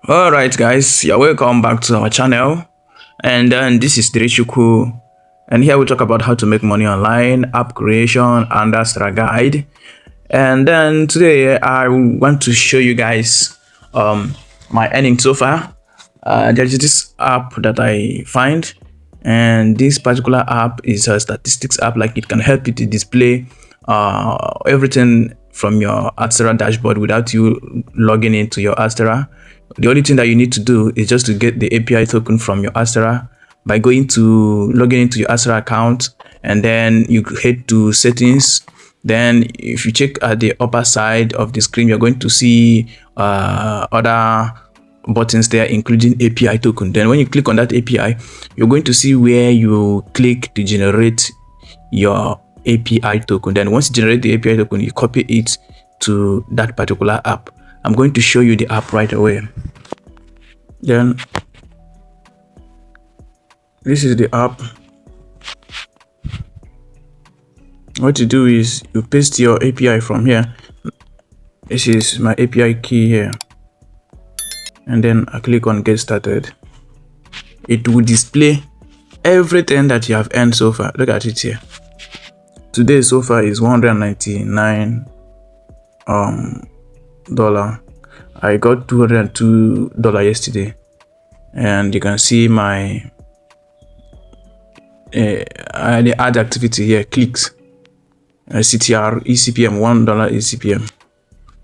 All right, guys, you're welcome back to our channel. And then this is Dirichuku, and here we talk about how to make money online, app creation, and Adsterra guide. And then today I want to show you guys my earnings so far. There is this app that I find, and this particular app is a statistics app. Like, it can help you to display everything from your Adsterra dashboard without you logging into your Adsterra. The only thing that you need to do is just to get the API token from your Adsterra by logging into your Adsterra account, and then you head to settings. Then if you check at the upper side of the screen, you're going to see other buttons there, including API token. Then when you click on that API, you're going to see where you click to generate your API token. Then once you generate the API token, you copy it to that particular app. I'm going to show you the app right away. Then this is the app. What you do is you paste your API from here. This is my API key here, and then I click on get started. It will display everything that you have earned so far. Look at it here. Today so far is $199 dollar. I got $202 yesterday, and you can see my the ad activity here, clicks, CTR, ECPM, $1 ECPM.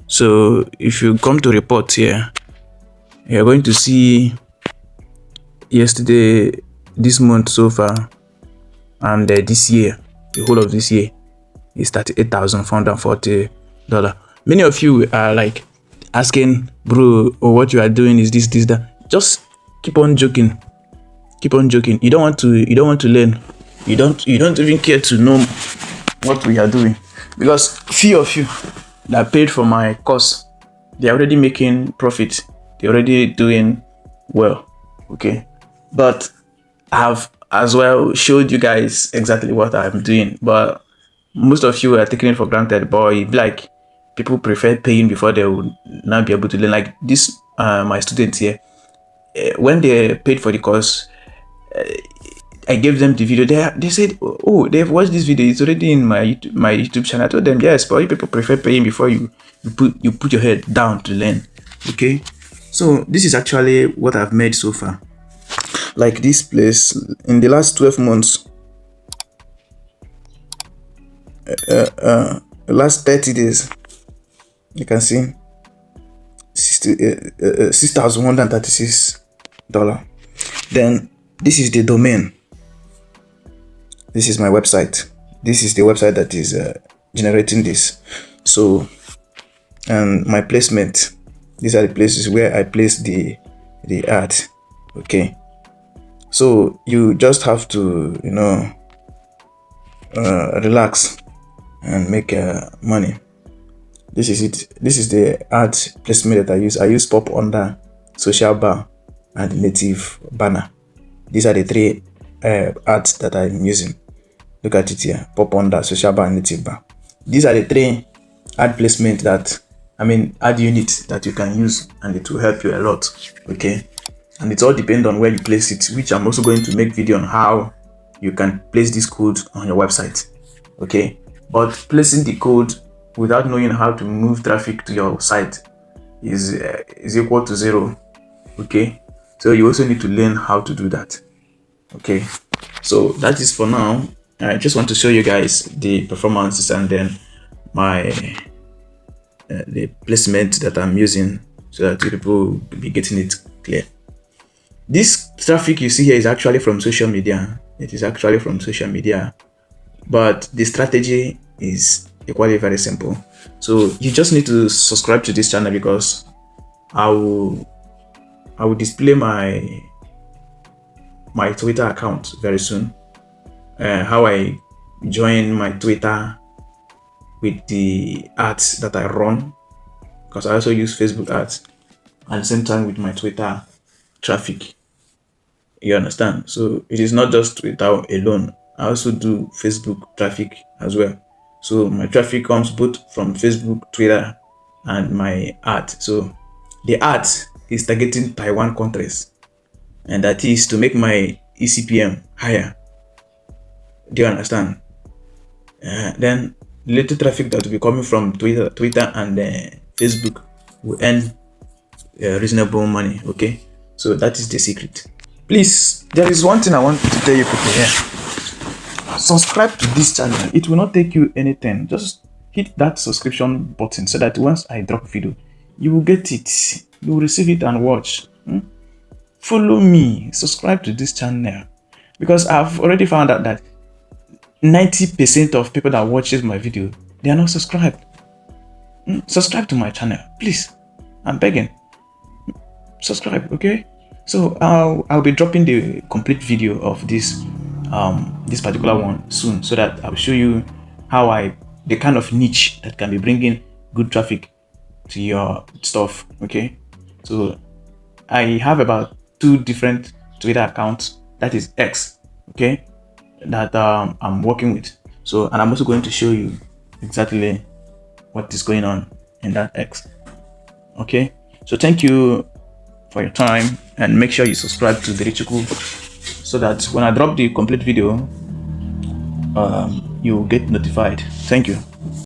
So if you come to report here, you're going to see yesterday, this month so far, and this year, the whole of this year is $38,440. Many of you are like asking, bro, oh, what you are doing is this, that. Just keep on joking. You don't want to learn. You don't even care to know what we are doing, because few of you that paid for my course, they're already making profit. They're already doing well. Okay, but I've as well showed you guys exactly what I'm doing, but most of you are taking it for granted. But it'd be like people prefer paying before they will not be able to learn. Like this, my students here, when they paid for the course, I gave them the video. They said, oh, they've watched this video. It's already in my YouTube channel. I told them, yes, but you people prefer paying before you put your head down to learn. Okay, so this is actually what I've made so far. Like this place in the last 12 months, the last 30 days, you can see $6,136. Then this is the domain. This is my website. This is the website that is generating this. So, and my placement, these are the places where I place the ad. Okay, so you just have to relax and make money. This is it. This is the ad placement that I use pop under, social bar, and native banner. These are the three ads that I'm using. Look at it here: pop under, social bar, and native bar. These are the three ad placement ad units that you can use, and it will help you a lot. Okay, and it all depends on where you place it, which I'm also going to make video on how you can place this code on your website. Okay, but placing the code without knowing how to move traffic to your site is equal to zero. Okay, so you also need to learn how to do that. Okay, so that is for now. I just want to show you guys the performances, and then my the placement that I'm using, so that people will be getting it clear. This traffic you see here is actually from social media. It is actually from social media, but the strategy is equally very simple. So you just need to subscribe to this channel, because I will display my Twitter account very soon. How I join my Twitter with the ads that I run, because I also use Facebook ads at the same time with my Twitter traffic. You understand? So it is not just Twitter alone. I also do Facebook traffic as well. So my traffic comes both from Facebook, Twitter, and my ad. So the ads is targeting Taiwan countries, and that is to make my ECPM higher. Do you understand? Then little traffic that will be coming from Twitter and Facebook will earn reasonable money. Okay, so that is the secret. Please, there is one thing I want to tell you people here. Subscribe to this channel. It will not take you anything. Just hit that subscription button so that once I drop a video, you will get it. You will receive it and watch. Follow me. Subscribe to this channel, because I've already found out that 90% of people that watches my video, they are not subscribed. Subscribe to my channel, please. I'm begging. Subscribe, okay? So I'll be dropping the complete video of this this particular one soon, so that I'll show you how the kind of niche that can be bringing good traffic to your stuff. Okay, so I have about 2 different Twitter accounts, that is X, okay, that I'm working with. So, and I'm also going to show you exactly what is going on in that X. Okay, so thank you for your time, and make sure you subscribe to Derichuku so that when I drop the complete video, you will get notified. Thank you.